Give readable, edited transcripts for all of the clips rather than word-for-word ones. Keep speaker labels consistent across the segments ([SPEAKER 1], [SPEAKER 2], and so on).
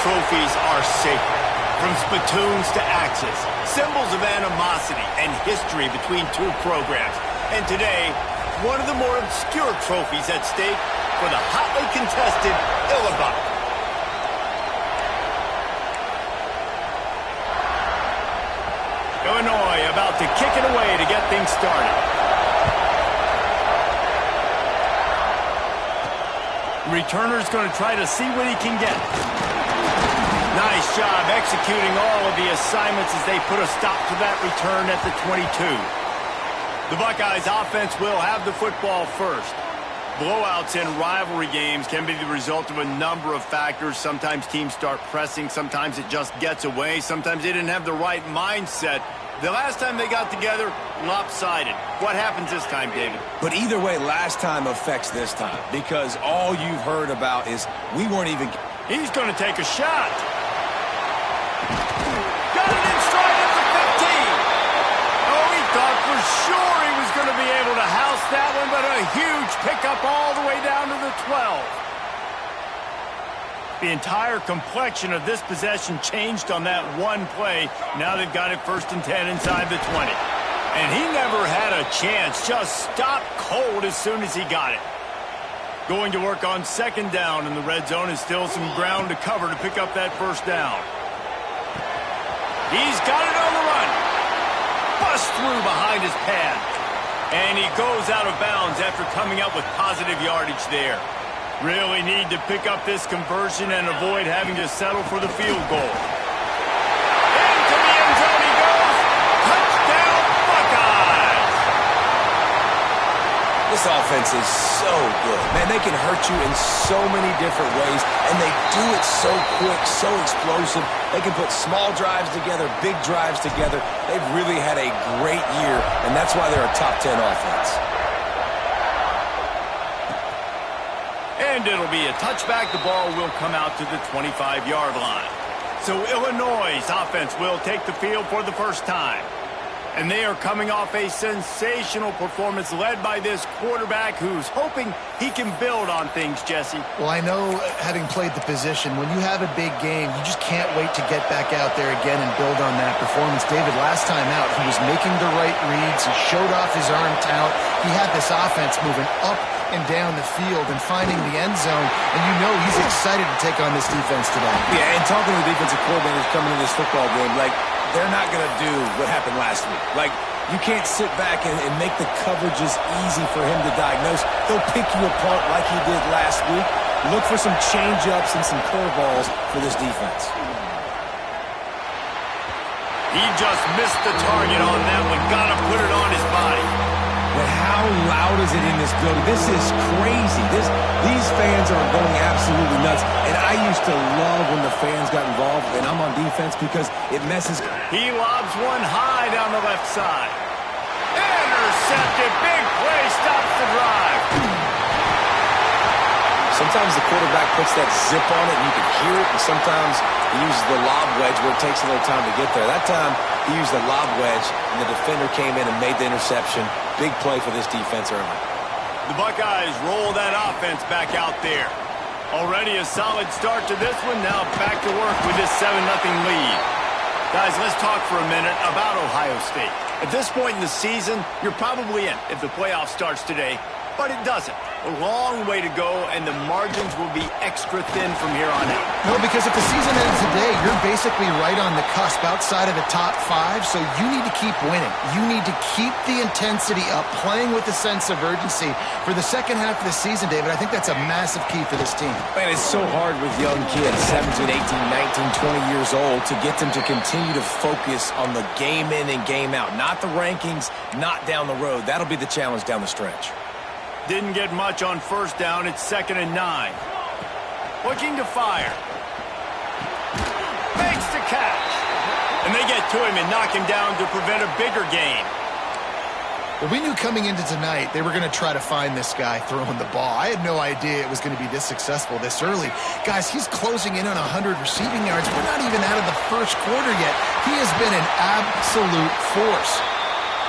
[SPEAKER 1] trophies are sacred. From spittoons to axes, symbols of animosity and history between two programs. And today, one of the more obscure trophies at stake for the hotly contested Illinois. Illinois about to kick it away to get things started. Returner's going to try to see what he can get. Nice job executing all of the assignments as they put a stop to that return at the 22. The Buckeyes offense will have the football first. Blowouts in rivalry games can be the result of a number of factors. Sometimes teams start pressing. Sometimes it just gets away. Sometimes they didn't have the right mindset. The last time they got together, lopsided. What happens this time, David?
[SPEAKER 2] But either way, last time affects this time because all you've heard about is we weren't even...
[SPEAKER 1] He's going to take a shot. Got it in stride at the 15. Oh, he thought for sure he was going to be able to house that one, but a huge pickup all the way down to the 12. The entire complexion of this possession changed on that one play. Now they've got it 1st and 10 inside the 20. And he never had a chance. Just stopped cold as soon as he got it. Going to work on 2nd down, and the red zone is still some ground to cover to pick up that 1st down. He's got it on the run. Bust through behind his pad. And he goes out of bounds after coming up with positive yardage there. Really need to pick up this conversion and avoid having to settle for the field goal. Into the end zone he goes. Touchdown, Buckeyes!
[SPEAKER 2] This offense is so good. Man, they can hurt you in so many different ways, and they do it so quick, so explosive. They can put small drives together, big drives together. They've really had a great year, and that's why they're a top 10 offense.
[SPEAKER 1] And it'll be a touchback. The ball will come out to the 25-yard line. So Illinois' offense will take the field for the first time. And they are coming off a sensational performance led by this quarterback who's hoping he can build on things, Jesse.
[SPEAKER 3] Well, I know, having played the position, when you have a big game, you just can't wait to get back out there again and build on that performance. David, last time out, he was making the right reads. He showed off his arm talent. He had this offense moving up and down the field and finding the end zone, and you know he's excited to take on this defense today.
[SPEAKER 2] Yeah, and talking to the defensive coordinators coming into this football game, like, they're not going to do what happened last week. Like, you can't sit back and make the coverages easy for him to diagnose. They'll pick you apart like he did last week. Look for some change-ups and some curveballs for this defense.
[SPEAKER 1] He just missed the target on that one. Got to put it on his body.
[SPEAKER 2] But how loud is it in this building? This is crazy. These fans are going absolutely nuts. And I used to love when the fans got involved, and I'm on defense because it messes.
[SPEAKER 1] He lobs one high down the left side. Intercepted. Big play. Stops the drive.
[SPEAKER 2] Sometimes the quarterback puts that zip on it and you can hear it, and sometimes he uses the lob wedge where it takes a little time to get there. That time he used the lob wedge and the defender came in and made the interception. Big play for this defense early.
[SPEAKER 1] The Buckeyes roll that offense back out there. Already a solid start to this one. Now back to work with this 7-0 lead. Guys, let's talk for a minute about Ohio State. At this point in the season, you're probably in if the playoff starts today, but it doesn't. A long way to go, and the margins will be extra thin from here on out.
[SPEAKER 3] No, because if the season ends today, you're basically right on the cusp outside of the top 5, so you need to keep winning. You need to keep the intensity up, playing with a sense of urgency for the second half of the season, David. I think that's a massive key for this team.
[SPEAKER 2] Man, it's so hard with young kids, 17, 18, 19, 20 years old, to get them to continue to focus on the game in and game out. Not the rankings, not down the road. That'll be the challenge down the stretch.
[SPEAKER 1] Didn't get much on 1st down. It's 2nd and 9. Looking to fire. Makes the catch. And they get to him and knock him down to prevent a bigger gain.
[SPEAKER 3] Well, we knew coming into tonight they were going to try to find this guy throwing the ball. I had no idea it was going to be this successful this early. Guys, he's closing in on 100 receiving yards. We're not even out of the first quarter yet. He has been an absolute force.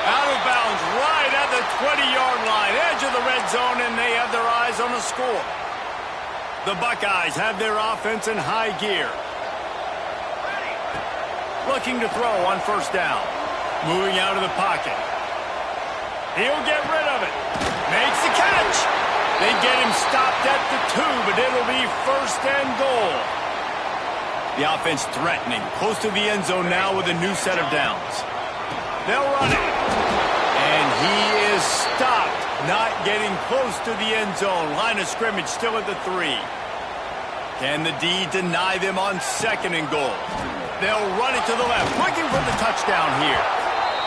[SPEAKER 1] Out of bounds right at the 20-yard line, edge of the red zone, and they have their eyes on the score. The Buckeyes have their offense in high gear. Looking to throw on first down. Moving out of the pocket. He'll get rid of it. Makes the catch. They get him stopped at the 2, but it'll be first and goal. The offense threatening. Close to the end zone now with a new set of downs. They'll run it. And he is stopped. Not getting close to the end zone. Line of scrimmage still at the 3. Can the D deny them on second and goal? They'll run it to the left. Looking for the touchdown here.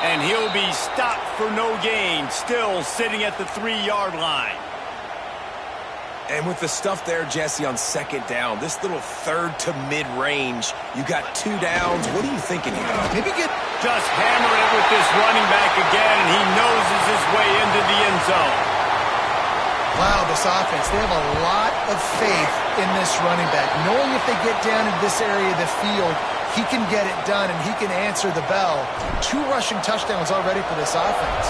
[SPEAKER 1] And he'll be stopped for no gain. Still sitting at the 3-yard line.
[SPEAKER 2] And with the stuff there, Jesse, on second down, this little third to mid-range, you got 2 downs. What are you thinking here?
[SPEAKER 3] Maybe
[SPEAKER 1] just hammer it with this running back again, and he noses his way into the end zone.
[SPEAKER 3] Wow, this offense, they have a lot of faith in this running back. Knowing if they get down in this area of the field, he can get it done and he can answer the bell. 2 rushing touchdowns already for this offense.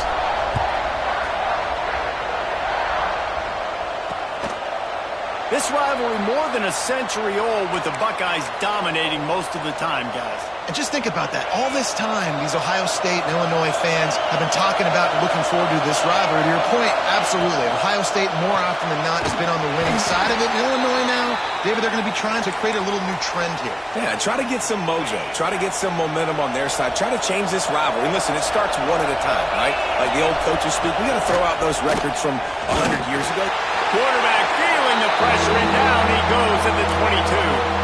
[SPEAKER 1] This rivalry more than a century old with the Buckeyes dominating most of the time, guys.
[SPEAKER 3] And just think about that. All this time, these Ohio State and Illinois fans have been talking about and looking forward to this rivalry. To your point, absolutely. Ohio State, more often than not, has been on the winning side of it. In Illinois now, David, they're going to be trying to create a little new trend here.
[SPEAKER 2] Yeah, try to get some mojo. Try to get some momentum on their side. Try to change this rivalry. Listen, it starts one at a time, right? Like the old coaches speak, we got to throw out those records from 100 years ago.
[SPEAKER 1] Quarterback feeling the pressure, and down he goes at the 22.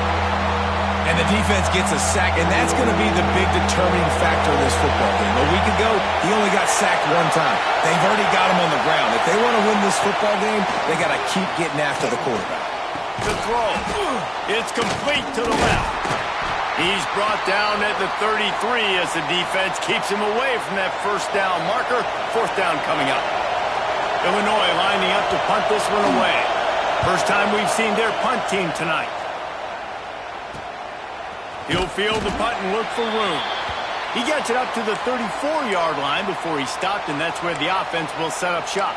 [SPEAKER 2] And the defense gets a sack, and that's going to be the big determining factor of this football game. A week ago, he only got sacked 1 time. They've already got him on the ground. If they want to win this football game, they got to keep getting after the quarterback.
[SPEAKER 1] The throw. It's complete to the left. He's brought down at the 33 as the defense keeps him away from that first down marker. 4th down coming up. Illinois lining up to punt this one away. First time we've seen their punt team tonight. He'll field the punt and look for room. He gets it up to the 34-yard line before he's stopped, and that's where the offense will set up shop.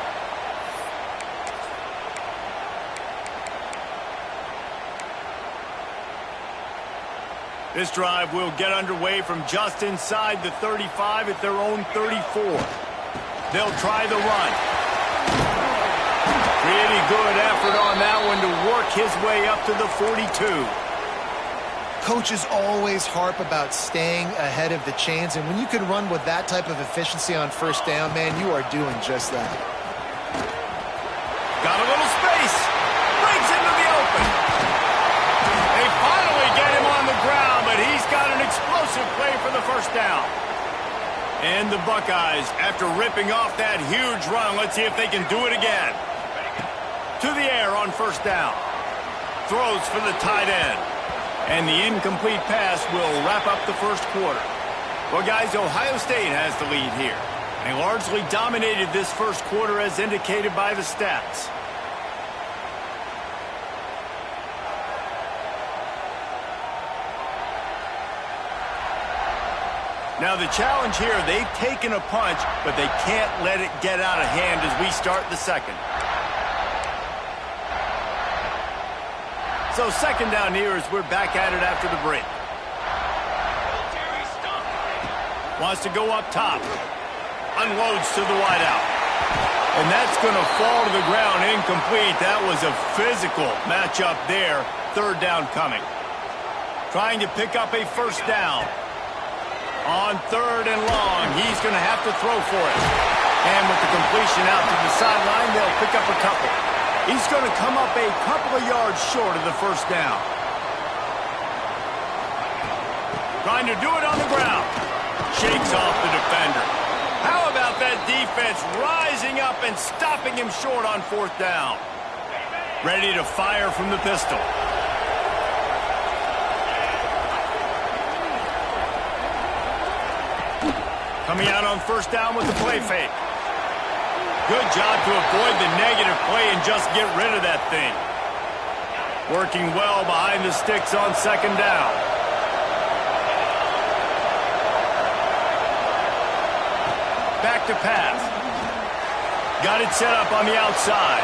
[SPEAKER 1] This drive will get underway from just inside the 35 at their own 34. They'll try the run. Pretty good effort on that one to work his way up to the 42.
[SPEAKER 3] Coaches always harp about staying ahead of the chains, and when you can run with that type of efficiency on first down, man, you are doing just that.
[SPEAKER 1] Got a little space. Breaks into the open. They finally get him on the ground, but he's got an explosive play for the first down. And the Buckeyes, after ripping off that huge run, let's see if they can do it again. To the air on first down. Throws for the tight end. And the incomplete pass will wrap up the first quarter. Well, guys, Ohio State has the lead here. They largely dominated this first quarter as indicated by the stats. Now the challenge here, they've taken a punch, but they can't let it get out of hand as we start the second. So second down here as we're back at it after the break. Wants to go up top. Unloads to the wideout. And that's going to fall to the ground incomplete. That was a physical matchup there. 3rd down coming. Trying to pick up a first down. On 3rd and long, he's going to have to throw for it. And with the completion out to the sideline, they'll pick up a couple. He's going to come up a couple of yards short of the first down. Trying to do it on the ground. Shakes off the defender. How about that defense rising up and stopping him short on 4th down? Ready to fire from the pistol. Coming out on first down with the play fake. Good job to avoid the negative play and just get rid of that thing. Working well behind the sticks on second down. Back to pass. Got it set up on the outside.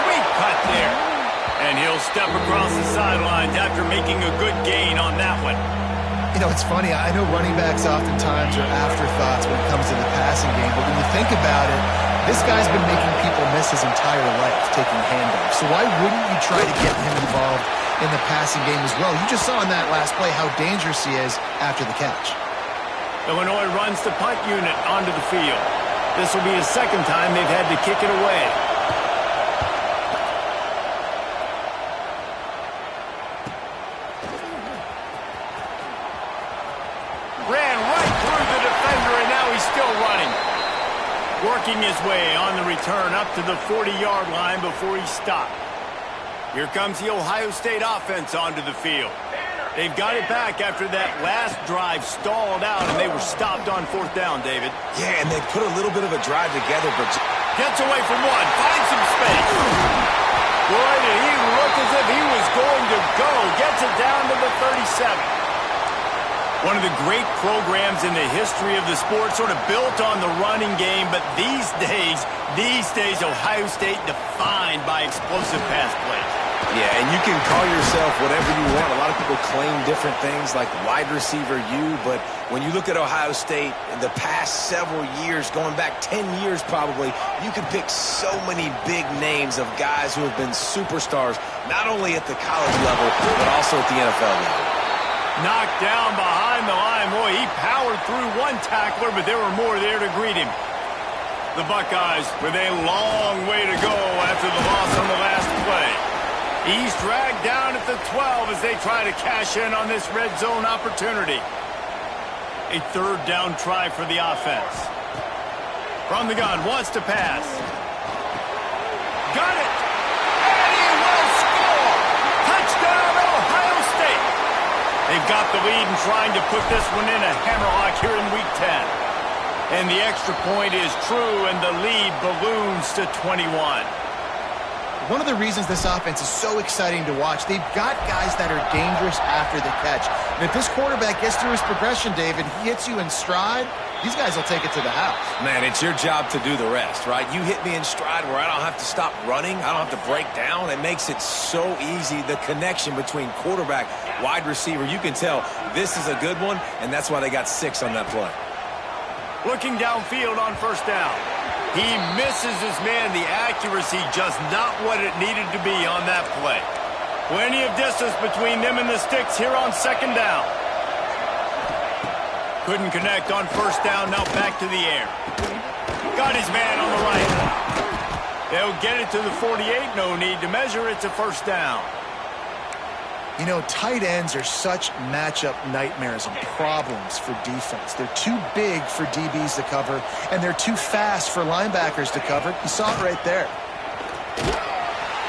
[SPEAKER 1] Sweet cut there. And he'll step across the sidelines after making a good gain on that one.
[SPEAKER 3] You know, it's funny. I know running backs oftentimes are afterthoughts when it comes to the passing game, but when you think about it, this guy's been making people miss his entire life taking handoffs. So why wouldn't you try to get him involved in the passing game as well? You just saw in that last play how dangerous he is after the catch.
[SPEAKER 1] Illinois runs the punt unit onto the field. This will be the second time they've had to kick it away. Ran right through the defender, and now he's still running. Working his way on the return up to the 40-yard line before he stopped. Here comes the Ohio State offense onto the field. They've got it back after that last drive stalled out, and they were stopped on 4th down, David.
[SPEAKER 2] Yeah, and they put a little bit of a drive together, but
[SPEAKER 1] gets away from one, finds some space. Boy, did he look as if he was going to go. Gets it down to the 37. One of the great programs in the history of the sport, sort of built on the running game, but these days, Ohio State defined by explosive pass plays.
[SPEAKER 2] yeah, and you can call yourself whatever you want. A lot of people claim different things like wide receiver U, but when you look at Ohio State in the past several years, going back 10 years probably, you can pick so many big names of guys who have been superstars, not only at the college level, but also at the NFL level.
[SPEAKER 1] Knocked down behind the line. Boy, he powered through one tackler, but there were more there to greet him. The Buckeyes with a long way to go after the loss on the last play. He's dragged down at the 12 as they try to cash in on this red zone opportunity. A 3rd down try for the offense. From the gun, wants to pass. Got it! And he will score! Touchdown, Ohio State! They've got the lead and trying to put this one in a hammerlock here in Week 10. And the extra point is true, and the lead balloons to 21.
[SPEAKER 3] One of the reasons this offense is so exciting to watch, they've got guys that are dangerous after the catch. And if this quarterback gets through his progression, David, he hits you in stride, these guys will take it to the house.
[SPEAKER 2] Man, it's your job to do the rest, right? You hit me in stride where I don't have to stop running. I don't have to break down. It makes it so easy, the connection between quarterback, wide receiver. You can tell this is a good one, and that's why they got 6 on that play.
[SPEAKER 1] Looking downfield on 1st down. He misses his man. The accuracy just not what it needed to be on that play. Plenty of distance between them and the sticks here on 2nd down. Couldn't connect on 1st down. Now back to the air. Got his man on the right. They'll get it to the 48. No need to measure. It's a 1st down.
[SPEAKER 3] You know, tight ends are such matchup nightmares and problems for defense. They're too big for DBs to cover, and they're too fast for linebackers to cover. You saw it right there.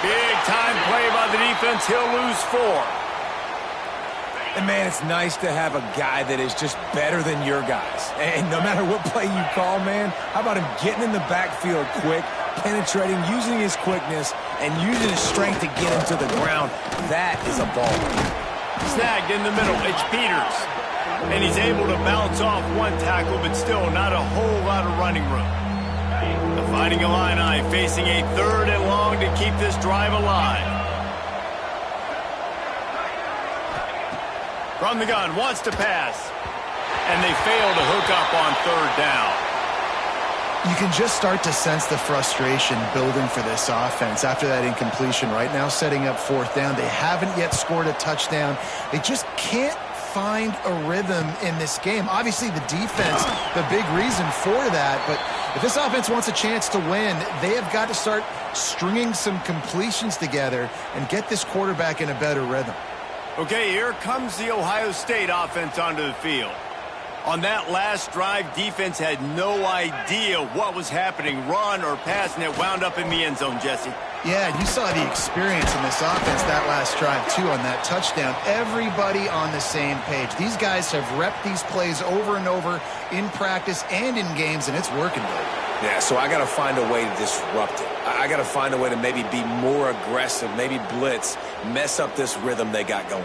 [SPEAKER 1] Big time play by the defense. He'll lose 4.
[SPEAKER 2] And, man, it's nice to have a guy that is just better than your guys. And no matter what play you call, man, how about him getting in the backfield quick, penetrating, using his quickness, and using his strength to get him to the ground. That is a ball.
[SPEAKER 1] Snagged in the middle. It's Peters. And he's able to bounce off one tackle, but still not a whole lot of running room. The Fighting Illini facing a 3rd and long to keep this drive alive. From the gun, wants to pass. And they fail to hook up on 3rd down.
[SPEAKER 3] You can just start to sense the frustration building for this offense after that incompletion. Right now, setting up 4th down. They haven't yet scored a touchdown. They just can't find a rhythm in this game. Obviously, the defense, the big reason for that. But if this offense wants a chance to win, they have got to start stringing some completions together and get this quarterback in a better rhythm.
[SPEAKER 1] Okay, here comes the Ohio State offense onto the field. On that last drive, defense had no idea what was happening, run or pass, and it wound up in the end zone, Jesse.
[SPEAKER 3] Yeah, you saw the experience in this offense that last drive, too, on that touchdown. Everybody on the same page. These guys have repped these plays over and over in practice and in games, and it's working, baby.
[SPEAKER 2] Yeah, so I got to find a way to disrupt it. I got to find a way to maybe be more aggressive, maybe blitz, mess up this rhythm they got going.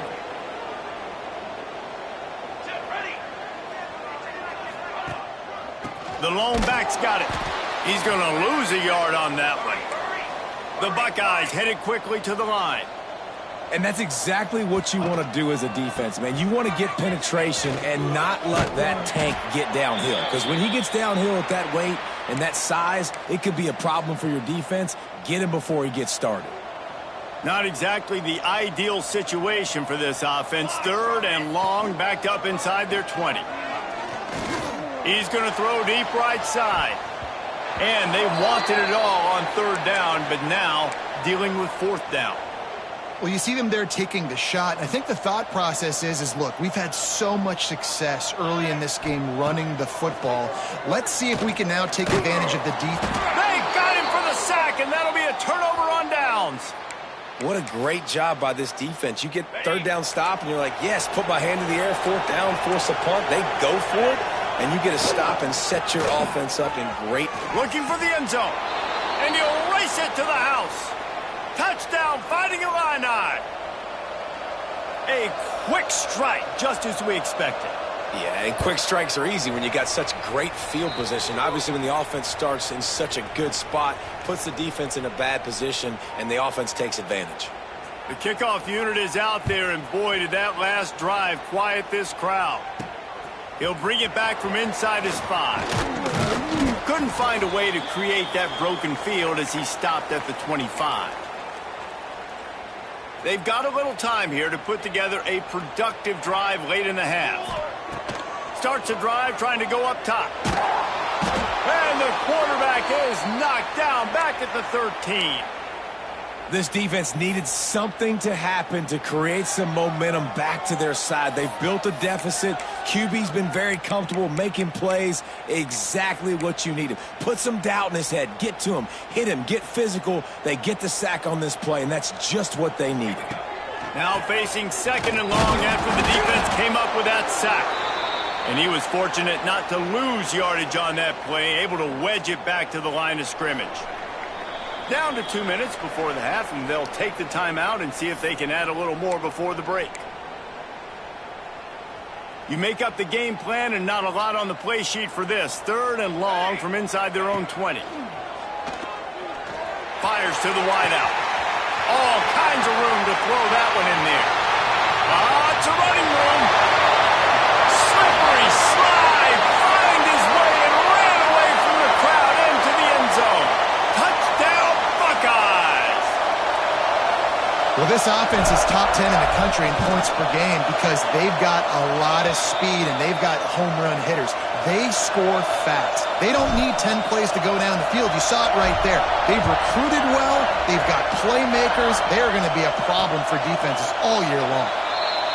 [SPEAKER 1] The lone back's got it. He's going to lose a yard on that one. The Buckeyes headed quickly to the line.
[SPEAKER 2] And that's exactly what you want to do as a defense, man. You want to get penetration and not let that tank get downhill. Because when he gets downhill at that weight and that size, it could be a problem for your defense. Get him before he gets started.
[SPEAKER 1] Not exactly the ideal situation for this offense. 3rd and long, backed up inside their 20. He's going to throw deep right side. And they wanted it all on 3rd down, but now dealing with 4th down.
[SPEAKER 3] Well, you see them there taking the shot. I think the thought process is look, we've had so much success early in this game running the football. Let's see if we can now take advantage of the defense.
[SPEAKER 1] They got him for the sack, and that'll be a turnover on downs.
[SPEAKER 2] What a great job by this defense. You get 3rd down stop, and you're like, yes, put my hand in the air, 4th down, force a punt. They go for it, and you get a stop and set your offense up in great.
[SPEAKER 1] Looking for the end zone, and he'll race it to the house. Touchdown, Fighting Illini. A quick strike, just as we expected.
[SPEAKER 2] Yeah, and quick strikes are easy when you got such great field position. Obviously, when the offense starts in such a good spot, puts the defense in a bad position, and the offense takes advantage.
[SPEAKER 1] The kickoff unit is out there, and boy, did that last drive quiet this crowd. He'll bring it back from inside his 5. Couldn't find a way to create that broken field as he stopped at the 25. They've got a little time here to put together a productive drive late in the half. Starts a drive trying to go up top. And the quarterback is knocked down back at the 13.
[SPEAKER 2] This defense needed something to happen to create some momentum back to their side. They've built a deficit. QB's been very comfortable making plays. Exactly what you needed. Put some doubt in his head. Get to him. Hit him. Get physical. They get the sack on this play, and that's just what they needed.
[SPEAKER 1] Now facing 2nd and long after the defense came up with that sack. And he was fortunate not to lose yardage on that play, able to wedge it back to the line of scrimmage. Down to 2 minutes before the half, and they'll take the timeout and see if they can add a little more before the break. You make up the game plan and not a lot on the play sheet for this. 3rd and long from inside their own 20. Fires to the wideout. All kinds of room to throw that one in there. It's a running room. Slippery slide. Find his way and ran away from the crowd into the end zone. Touchdown, Buckeyes.
[SPEAKER 3] Well, this offense is top 10 in the country in points per game because they've got a lot of speed and they've got home run hitters. They score fast. They don't need 10 plays to go down the field. You saw it right there. They've recruited well. They've got playmakers. They're going to be a problem for defenses all year long.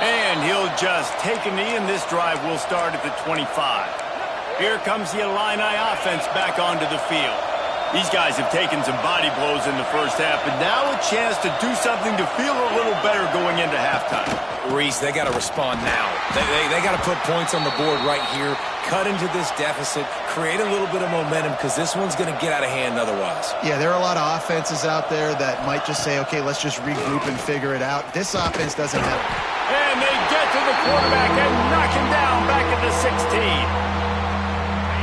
[SPEAKER 1] And he'll just take a knee, and this drive will start at the 25. Here comes the Illini offense back onto the field. These guys have taken some body blows in the first half, but now a chance to do something to feel a little better going into halftime.
[SPEAKER 2] Reese, they got to respond now. They got to put points on the board right here, cut into this deficit, create a little bit of momentum because this one's going to get out of hand otherwise.
[SPEAKER 3] Yeah, there are a lot of offenses out there that might just say, okay, let's just regroup and figure it out. This offense doesn't have it.
[SPEAKER 1] And they get to the quarterback and knock him down back at the 16.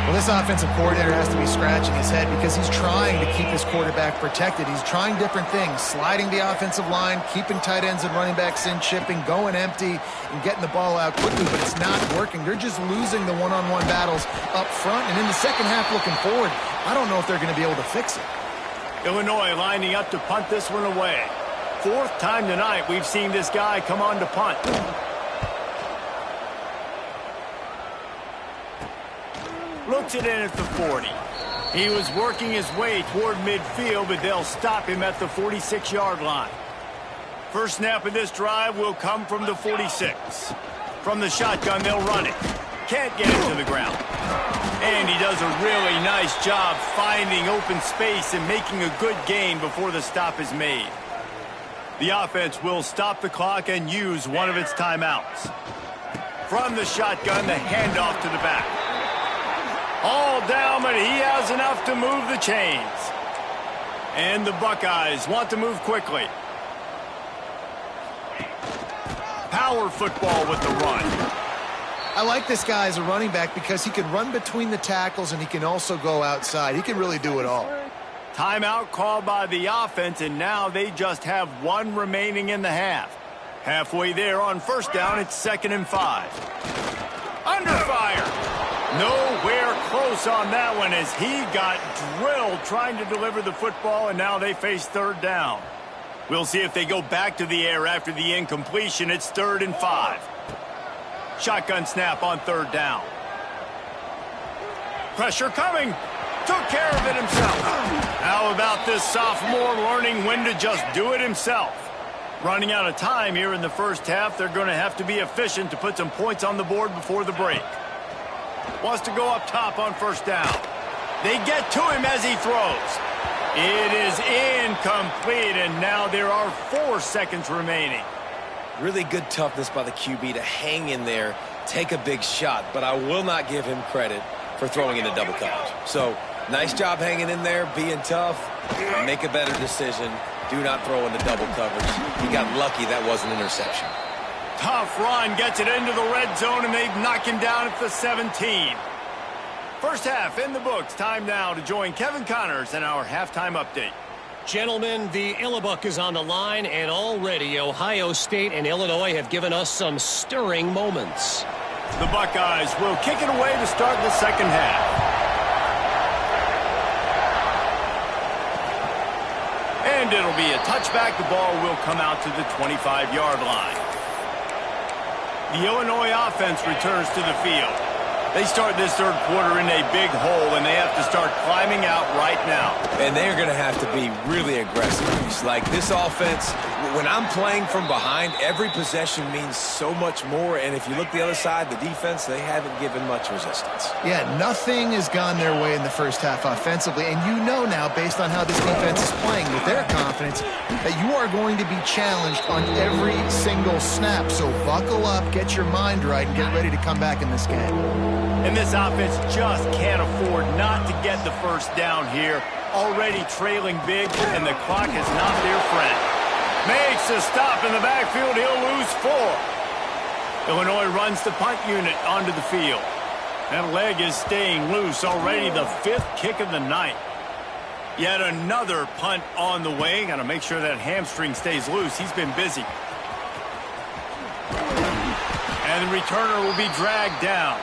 [SPEAKER 3] Well, this offensive coordinator has to be scratching his head because he's trying to keep his quarterback protected. He's trying different things, sliding the offensive line, keeping tight ends and running backs in, chipping, going empty, and getting the ball out quickly, but it's not working. They're just losing the one-on-one battles up front, and in the second half looking forward, I don't know if they're going to be able to fix it.
[SPEAKER 1] Illinois lining up to punt this one away. 4th time tonight we've seen this guy come on to punt. Looks it in at the 40. He was working his way toward midfield, but they'll stop him at the 46-yard line. First snap of this drive will come from the 46. From the shotgun, they'll run it. Can't get it to the ground. And he does a really nice job finding open space and making a good gain before the stop is made. The offense will stop the clock and use one of its timeouts. From the shotgun, the handoff to the back. All down, but he has enough to move the chains. And the Buckeyes want to move quickly. Power football with the run.
[SPEAKER 3] I like this guy as a running back because he can run between the tackles and he can also go outside. He can really do it all.
[SPEAKER 1] Timeout called by the offense, and now they just have one remaining in the half. Halfway there on first down, it's 2nd and 5. Under fire. Nowhere close on that one as he got drilled trying to deliver the football, and now they face 3rd down. We'll see if they go back to the air after the incompletion. It's 3rd and 5. Shotgun snap on 3rd down. Pressure coming. Took care of it himself. How about this sophomore learning when to just do it himself? Running out of time here in the first half. They're going to have to be efficient to put some points on the board before the break. Wants to go up top on 1st down. They get to him as he throws. It is incomplete, and now there are 4 seconds remaining.
[SPEAKER 2] Really good toughness by the QB to hang in there, take a big shot, but I will not give him credit for throwing into double coverage. So, nice job hanging in there, being tough, make a better decision. Do not throw into double coverage. He got lucky that was an interception.
[SPEAKER 1] Tough run, gets it into the red zone, and they knock him down at the 17. First half in the books. Time now to join Kevin Connors in our halftime update.
[SPEAKER 4] Gentlemen, the Illibuk is on the line, and already Ohio State and Illinois have given us some stirring moments.
[SPEAKER 1] The Buckeyes will kick it away to start the second half. And it'll be a touchback. The ball will come out to the 25-yard line. The Illinois offense returns to the field. They start this 3rd quarter in a big hole, and they have to start climbing out right now.
[SPEAKER 2] And they're going to have to be really aggressive. It's like this offense, when I'm playing from behind, every possession means so much more. And if you look the other side, the defense, they haven't given much resistance.
[SPEAKER 3] Yeah, nothing has gone their way in the first half offensively. And you know now, based on how this defense is playing with their confidence, that you are going to be challenged on every single snap. So buckle up, get your mind right, and get ready to come back in this game.
[SPEAKER 1] And this offense just can't afford not to get the first down here. Already trailing big, and the clock is not their friend. Makes a stop in the backfield. He'll lose 4. Illinois runs the punt unit onto the field. That leg is staying loose. Already the 5th kick of the night. Yet another punt on the way. Got to make sure that hamstring stays loose. He's been busy. And the returner will be dragged down.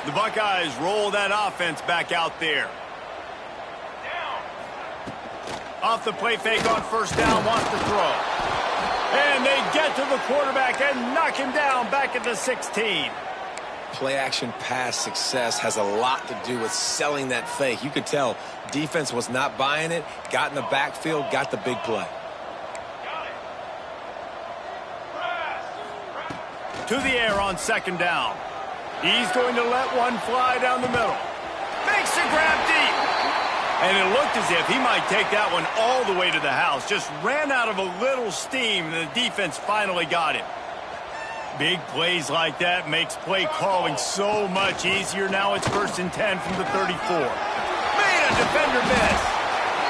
[SPEAKER 1] The Buckeyes roll that offense back out there. Off the play fake on 1st down, wants to throw. And they get to the quarterback and knock him down back at the 16.
[SPEAKER 2] Play action pass success has a lot to do with selling that fake. You could tell defense was not buying it, got in the backfield, got the big play.
[SPEAKER 1] To the air on 2nd down. He's going to let one fly down the middle. Makes the grab deep. And it looked as if he might take that one all the way to the house. Just ran out of a little steam, and the defense finally got him. Big plays like that makes play calling so much easier. Now it's 1st and 10 from the 34. Made a defender miss.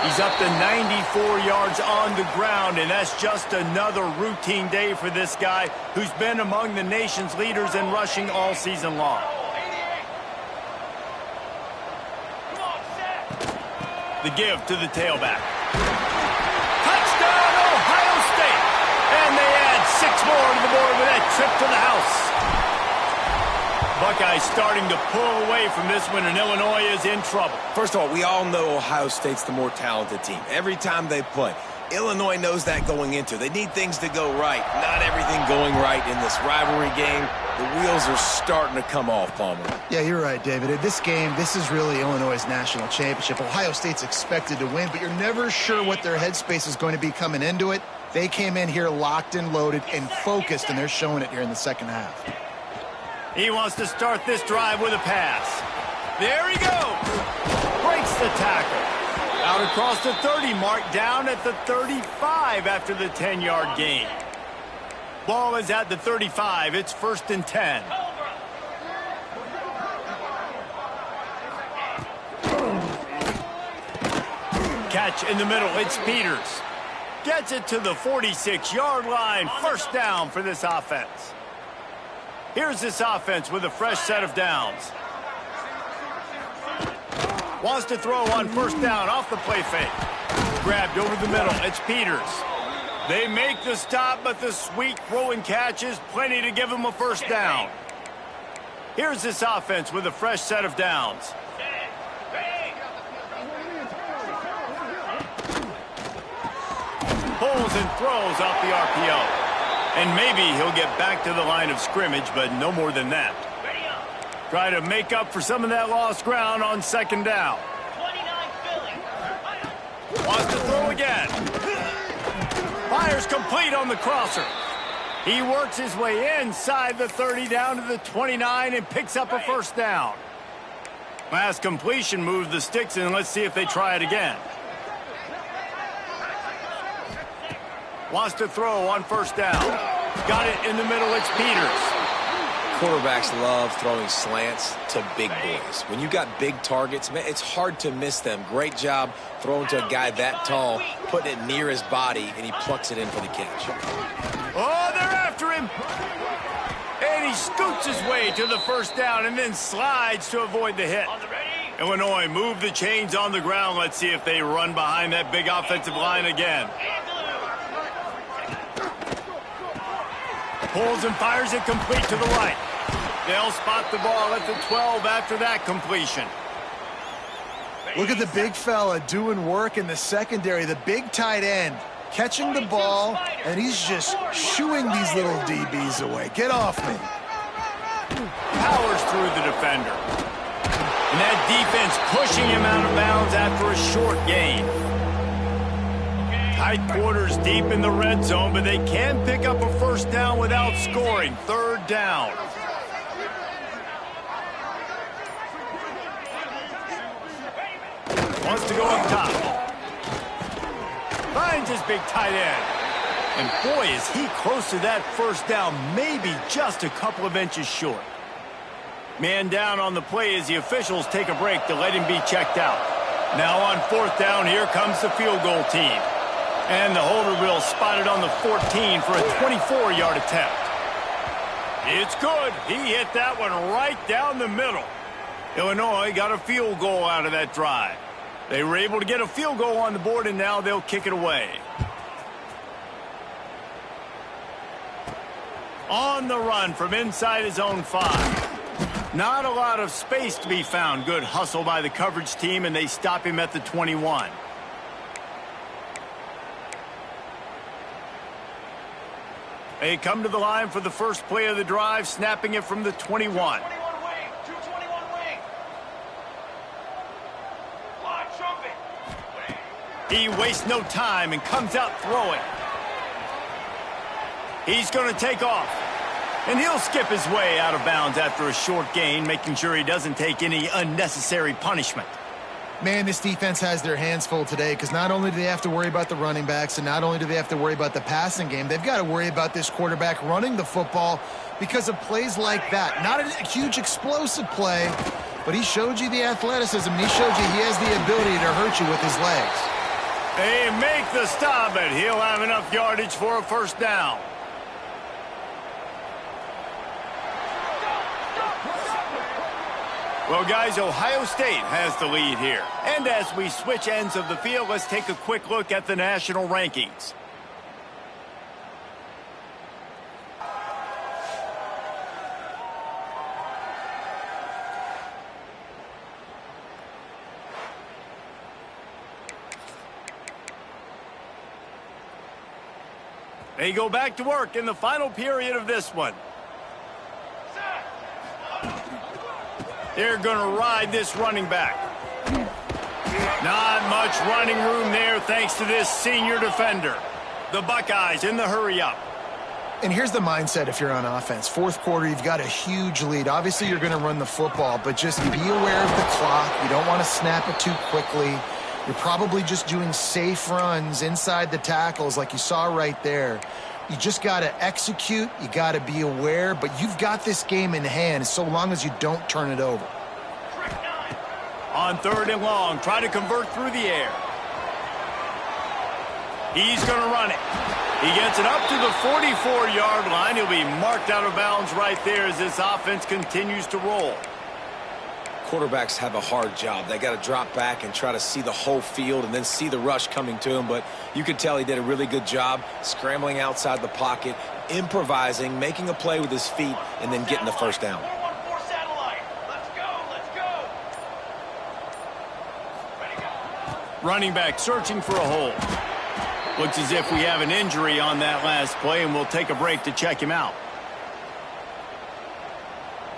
[SPEAKER 1] He's up to 94 yards on the ground, and that's just another routine day for this guy who's been among the nation's leaders in rushing all season long. The give to the tailback. Touchdown, Ohio State! And they add 6 more to the board with that trip to the house. Buckeyes starting to pull away from this one, and Illinois is in trouble.
[SPEAKER 2] First of all, we all know Ohio State's the more talented team. Every time they play, Illinois knows that going into. They need things to go right. Not everything going right in this rivalry game. The wheels are starting to come off, Palmer.
[SPEAKER 3] Yeah, you're right, David. This game, this is really Illinois' national championship. Ohio State's expected to win, but you're never sure what their headspace is going to be coming into it. They came in here locked and loaded and focused, and they're showing it here in the second half.
[SPEAKER 1] He wants to start this drive with a pass. There he goes. Breaks the tackle. Out across the 30 mark, down at the 35 after the 10-yard gain. Ball is at the 35. It's 1st and 10. Catch in the middle. It's Peters. Gets it to the 46-yard line. 1st down for this offense. Here's this offense with a fresh set of downs. Wants to throw on 1st down off the play fake. Grabbed over the middle. It's Peters. They make the stop, but the sweet throw and catch is plenty to give them a first down. Here's this offense with a fresh set of downs. Pulls and throws off the RPO. And maybe he'll get back to the line of scrimmage, but no more than that. Try to make up for some of that lost ground on second down. Wants to throw again. Fires complete on the crosser. He works his way inside the 30 down to the 29 and picks up a first down. Last completion moves the sticks in. Let's see if they try it again. Wants to throw on first down. Got it in the middle. It's Peters.
[SPEAKER 2] Quarterbacks love throwing slants to big boys. When you got big targets, man, it's hard to miss them. Great job throwing to a guy that tall, putting it near his body, and he plucks it in for the catch.
[SPEAKER 1] Oh, they're after him. And he scoots his way to the first down and then slides to avoid the hit. Illinois move the chains on the ground. Let's see if they run behind that big offensive line again. Pulls and fires it complete to the right. They'll spot the ball at the 12 after that completion.
[SPEAKER 3] Look at the big fella doing work in the secondary, the big tight end, catching the ball, and he's just shooing these little DBs away. Get off me.
[SPEAKER 1] Powers through the defender. And that defense pushing him out of bounds after a short gain. Tight quarters deep in the red zone, but they can pick up a first down without scoring. Third down. Wants to go up top. Finds his big tight end. And boy, is he close to that first down, maybe just a couple of inches short. Man down on the play as the officials take a break to let him be checked out. Now on fourth down, here comes the field goal team. And the holder will spot it on the 14 for a 24-yard attempt. It's good. He hit that one right down the middle. Illinois got a field goal out of that drive. They were able to get a field goal on the board, and now they'll kick it away. On the run from inside his own 5. Not a lot of space to be found. Good hustle by the coverage team, and they stop him at the 21. They come to the line for the first play of the drive, snapping it from the 21. He wastes no time and comes out throwing. He's going to take off. And he'll skip his way out of bounds after a short gain, making sure he doesn't take any unnecessary punishment.
[SPEAKER 3] Man, this defense has their hands full today because not only do they have to worry about the running backs and not only do they have to worry about the passing game, they've got to worry about this quarterback running the football because of plays like that. Not a huge explosive play, but he showed you the athleticism. He showed you he has the ability to hurt you with his legs.
[SPEAKER 1] They make the stop, and he'll have enough yardage for a first down. Well, guys, Ohio State has the lead here. And as we switch ends of the field, let's take a quick look at the national rankings. They go back to work in the final period of this one. They're going to ride this running back. Not much running room there thanks to this senior defender. The Buckeyes in the hurry-up.
[SPEAKER 3] And here's the mindset if you're on offense. Fourth quarter, you've got a huge lead. Obviously, you're going to run the football, but just be aware of the clock. You don't want to snap it too quickly. You're probably just doing safe runs inside the tackles like you saw right there. You just got to execute. You got to be aware, but you've got this game in hand so long as you don't turn it over.
[SPEAKER 1] On third and long, try to convert through the air. He's going to run it. He gets it up to the 44-yard line. He'll be marked out of bounds right there as this offense continues to roll.
[SPEAKER 2] quarterbacks have a hard job. They got to drop back and try to see the whole field and then see the rush coming to him. But you could tell he did a really good job scrambling outside the pocket, improvising, making a play with his feet, and then getting the first down.
[SPEAKER 1] Running back searching for a hole. Looks as if we have an injury on that last play, and we'll take a break to check him out.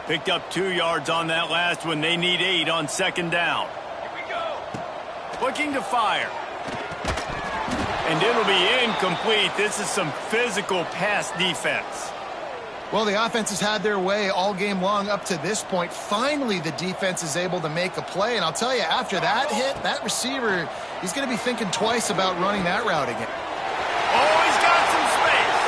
[SPEAKER 1] Picked up 2 yards on that last one. They need 8 on second down. Here we go. Looking to fire. And it'll be incomplete. This is some physical pass defense.
[SPEAKER 3] Well, the offense has had their way all game long up to this point. Finally, the defense is able to make a play. And I'll tell you, after that hit, that receiver, he's going to be thinking twice about running that route again.
[SPEAKER 1] Oh, he's got some space.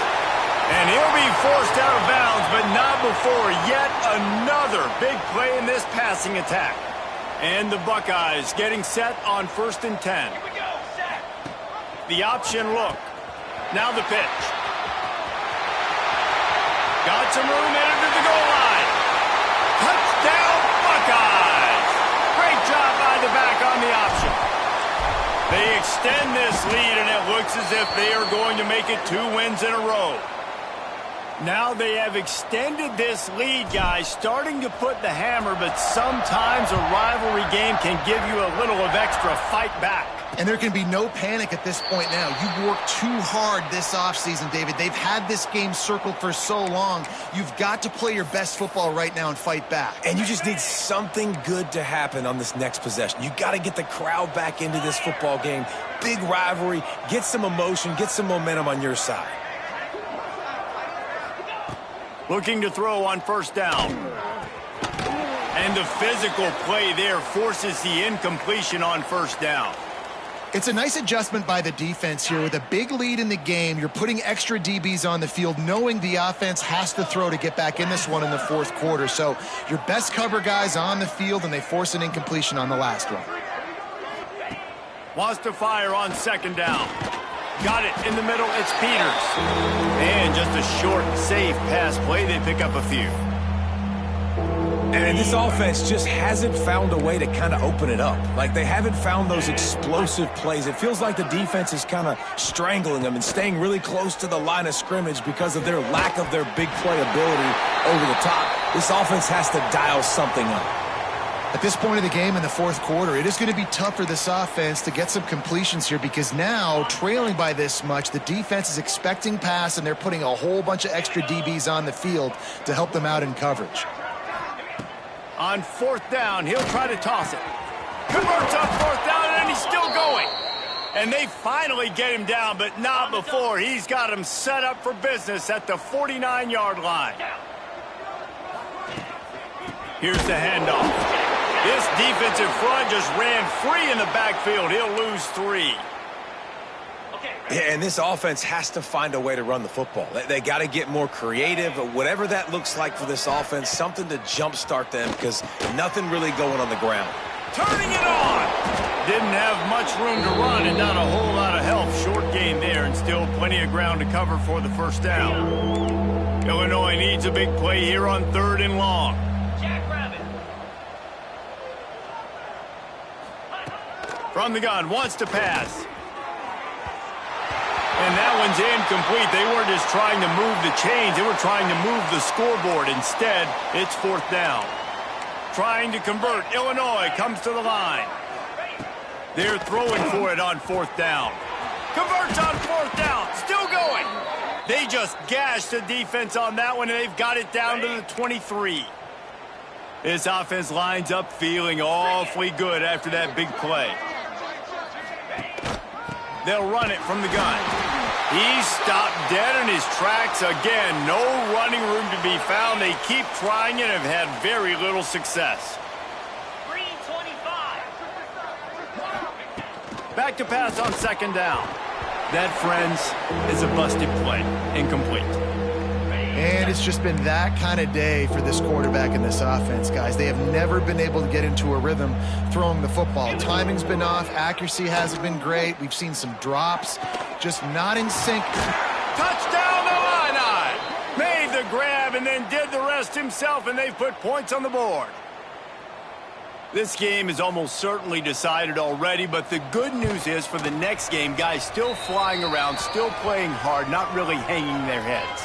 [SPEAKER 1] And he'll be forced out of bounds, but not before yet another big play in this passing attack. And the Buckeyes getting set on 1st and 10. Here we go, set. The option look. Now the pitch. Got some room headed to the goal line. Touchdown, Buckeyes. Great job by the back on the option. They extend this lead, and it looks as if they are going to make it 2 wins in a row. Now they have extended this lead, guys, starting to put the hammer, but sometimes a rivalry game can give you a little of extra fight back.
[SPEAKER 3] And there can be no panic at this point now. You worked too hard this offseason, David. They've had this game circled for so long. You've got to play your best football right now and fight back.
[SPEAKER 2] And you just need something good to happen on this next possession. You got to get the crowd back into this football game. Big rivalry. Get some emotion. Get some momentum on your side.
[SPEAKER 1] Looking to throw on 1st down. And the physical play there forces the incompletion on 1st down.
[SPEAKER 3] It's a nice adjustment by the defense here. With a big lead in the game, you're putting extra DBs on the field, knowing the offense has to throw to get back in this one in the 4th quarter. So your best cover guys on the field, and they force an incompletion on the last one.
[SPEAKER 1] Wants to fire on 2nd down. Got it in the middle. It's Peters. And just a short, safe pass play. They pick up a few.
[SPEAKER 2] And this offense just hasn't found a way to kind of open it up. Like, they haven't found those explosive plays. It feels like the defense is kind of strangling them and staying really close to the line of scrimmage because of their lack of their big play ability over the top. This offense has to dial something up.
[SPEAKER 3] At this point of the game in the 4th quarter, it is going to be tough for this offense to get some completions here, because now, trailing by this much, the defense is expecting pass, and they're putting a whole bunch of extra DBs on the field to help them out in coverage.
[SPEAKER 1] On 4th down, he'll try to toss it. Converts on 4th down, and he's still going. And they finally get him down, but not before. He's got him set up for business at the 49-yard line. Here's the handoff. This defensive front just ran free in the backfield. He'll lose 3.
[SPEAKER 2] And this offense has to find a way to run the football. They got to get more creative, whatever that looks like for this offense, something to jumpstart them, because nothing really going on the ground.
[SPEAKER 1] Turning it on. Didn't have much room to run and not a whole lot of help. Short gain there, and still plenty of ground to cover for the 1st down. Illinois needs a big play here on 3rd and long. From the gun, wants to pass. And that one's incomplete. They weren't just trying to move the chains. They were trying to move the scoreboard. Instead, it's 4th down. Trying to convert. Illinois comes to the line. They're throwing for it on 4th down. Converts on 4th down. Still going. They just gashed the defense on that one, and they've got it down to the 23. This offense lines up feeling awfully good after that big play. They'll run it from the gun. He's stopped dead in his tracks again. No running room to be found. They keep trying it and have had very little success. 3:25. Back to pass on 2nd down. That, friends, is a busted play. Incomplete.
[SPEAKER 3] And it's just been that kind of day for this quarterback and this offense, guys. They have never been able to get into a rhythm throwing the football. Timing's been off. Accuracy hasn't been great. We've seen some drops. Just not in sync.
[SPEAKER 1] Touchdown, Illini! Made the grab and then did the rest himself, and they've put points on the board. This game is almost certainly decided already, but the good news is for the next game, guys still flying around, still playing hard, not really hanging their heads.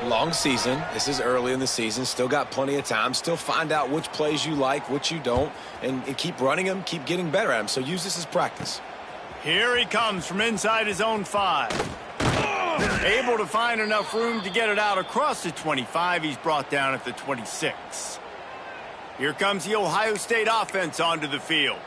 [SPEAKER 2] Long season. This is early in the season. Still got plenty of time. Still find out which plays you like, which you don't, and keep running them, keep getting better at them. So use this as practice.
[SPEAKER 1] Here he comes from inside his own 5. Able to find enough room to get it out across the 25. He's brought down at the 26. Here comes the Ohio State offense onto the field.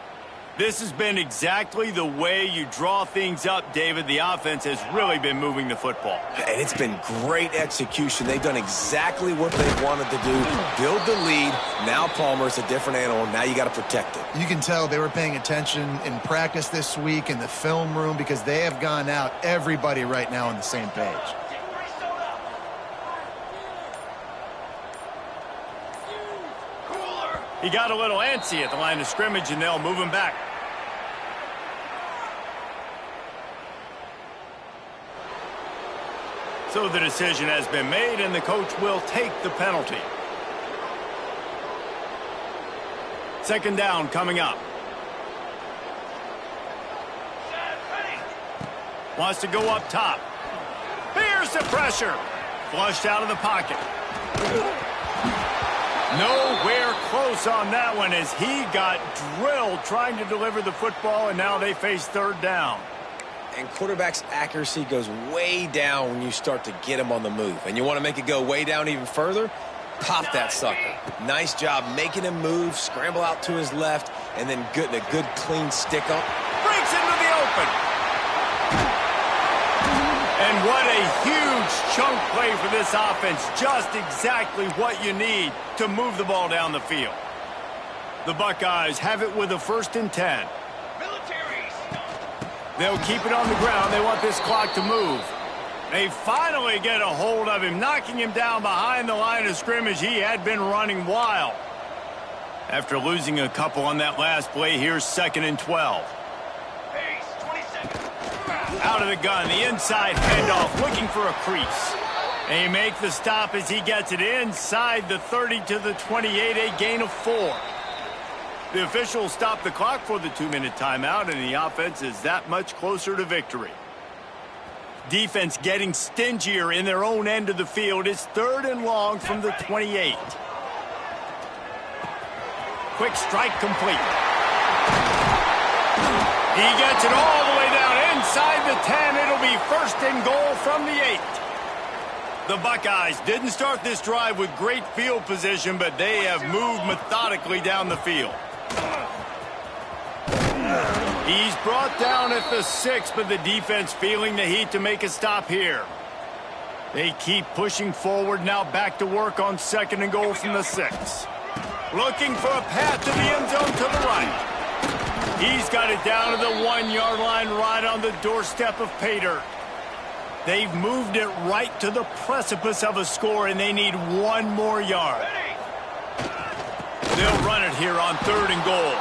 [SPEAKER 1] This has been exactly the way you draw things up, David. The offense has really been moving the football.
[SPEAKER 2] And it's been great execution. They've done exactly what they wanted to do. Build the lead. Now Palmer's a different animal. Now you got to protect it.
[SPEAKER 3] You can tell they were paying attention in practice this week in the film room because they have gone out, everybody right now on the same page.
[SPEAKER 1] He got a little antsy at the line of scrimmage, and they'll move him back. So the decision has been made, and the coach will take the penalty. Second down coming up. Wants to go up top. Here's the pressure. Flushed out of the pocket. Nowhere close on that one as he got drilled trying to deliver the football, and now they face third down.
[SPEAKER 2] And quarterback's accuracy goes way down when you start to get him on the move. And you want to make it go way down even further? Pop that sucker. Nice job making him move, scramble out to his left, and then getting a good clean stick up.
[SPEAKER 1] Breaks into the open. And what a huge chunk play for this offense. Just exactly what you need to move the ball down the field. The Buckeyes have it with a 1st and 10. They'll keep it on the ground. They want this clock to move. They finally get a hold of him, knocking him down behind the line of scrimmage. He had been running wild. After losing a couple on that last play, here's 2nd and 12. Out of the gun, the inside handoff, looking for a crease. They make the stop as he gets it inside the 30 to the 28, a gain of 4. The officials stop the clock for the 2-minute timeout, and the offense is that much closer to victory. Defense getting stingier in their own end of the field. It's 3rd and long from the 28. Quick strike complete. He gets it all the way down inside the 10. It'll be 1st and goal from the 8. The Buckeyes didn't start this drive with great field position, but they have moved methodically down the field. He's brought down at the 6, but the defense feeling the heat to make a stop here. They keep pushing forward, now back to work on 2nd and goal from the 6. Looking for a path to the end zone to the right. He's got it down to the 1-yard line, right on the doorstep of pay dirt. They've moved it right to the precipice of a score, and they need 1 more yard. They'll run it here on 3rd and goal.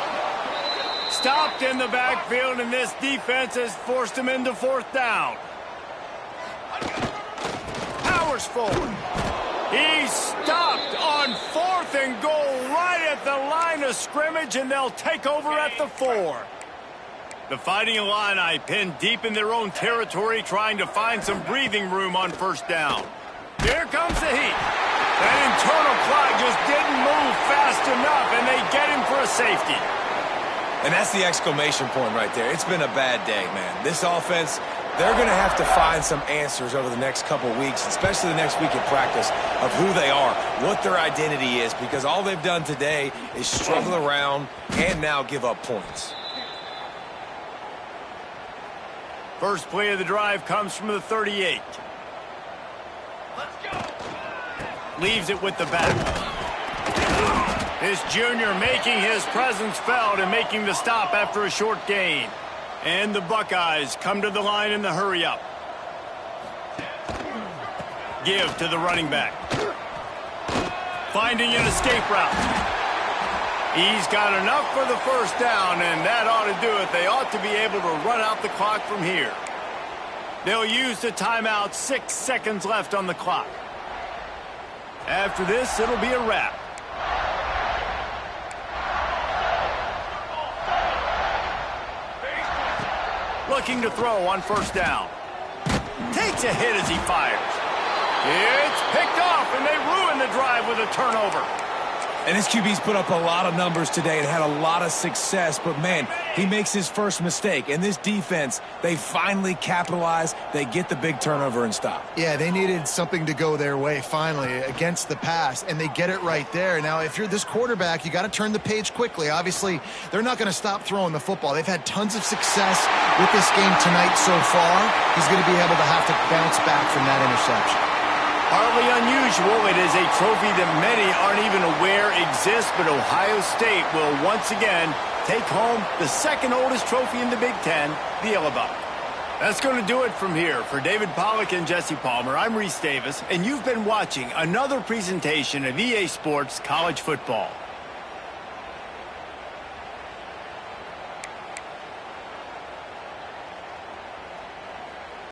[SPEAKER 1] Stopped in the backfield, and this defense has forced him into 4th down. Powers forward. He's stopped on 4th and goal right at the line of scrimmage, and they'll take over at the 4. The Fighting Illini pinned deep in their own territory, trying to find some breathing room on 1st down. Here comes the heat. That internal clock just didn't move fast enough, and they get him for a safety.
[SPEAKER 2] And that's the exclamation point right there. It's been a bad day, man. This offense, they're going to have to find some answers over the next couple weeks, especially the next week in practice, of who they are, what their identity is, because all they've done today is struggle around and now give up points.
[SPEAKER 1] First play of the drive comes from the 38.
[SPEAKER 5] Let's go.
[SPEAKER 1] Leaves it with the back. This junior making his presence felt and making the stop after a short gain. And the Buckeyes come to the line in the hurry-up. Give to the running back. Finding an escape route. He's got enough for the 1st down, and that ought to do it. They ought to be able to run out the clock from here. They'll use the timeout. 6 seconds left on the clock. After this, it'll be a wrap. looking to throw on first down. Takes a hit as he fires. It's picked off, and they ruin the drive with a turnover.
[SPEAKER 2] And his QB's put up a lot of numbers today and had a lot of success, but man, he makes his first mistake. And this defense, they finally capitalize. They get the big turnover and stop.
[SPEAKER 3] Yeah, they needed something to go their way finally against the pass, and they get it right there. Now, if you're this quarterback, you got to turn the page quickly. Obviously, they're not going to stop throwing the football. They've had tons of success with this game tonight so far. He's going to be able to have to bounce back from that interception.
[SPEAKER 1] Hardly unusual. It is a trophy that many aren't even aware exists, but Ohio State will once again take home the second oldest trophy in the Big Ten, the Yellow Buck. That's going to do it from here. For David Pollack and Jesse Palmer, I'm Reese Davis, and you've been watching another presentation of EA Sports College Football.